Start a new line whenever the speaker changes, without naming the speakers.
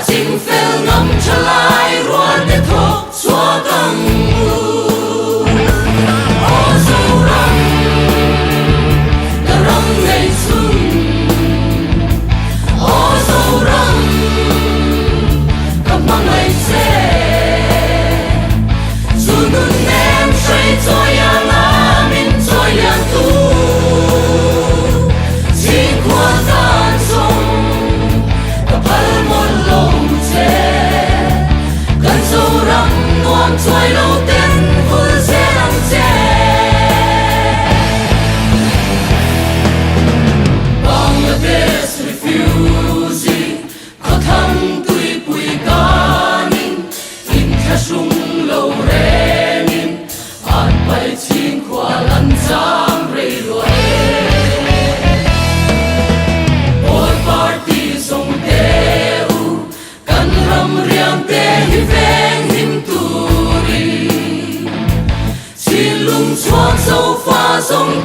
Chinh phèo ngắm trở lại ruột để thuộc xóa căng mù ô sâu răng đã răng ngày xuân ô sâu răng cầm mang ngày xe dù nun em say cho yang la min cho yang tu chỉ qua gian sông tập hal một xoay lâu tên vui sẽ làm che Bangladesh refugee có thăng tùy bùi ca nín in theo sung lâu rê nín an bay chín qua lăn giang rây loài ôi party sông tê u căn râm riêng tê hi veng him tu xuân sâu pha sông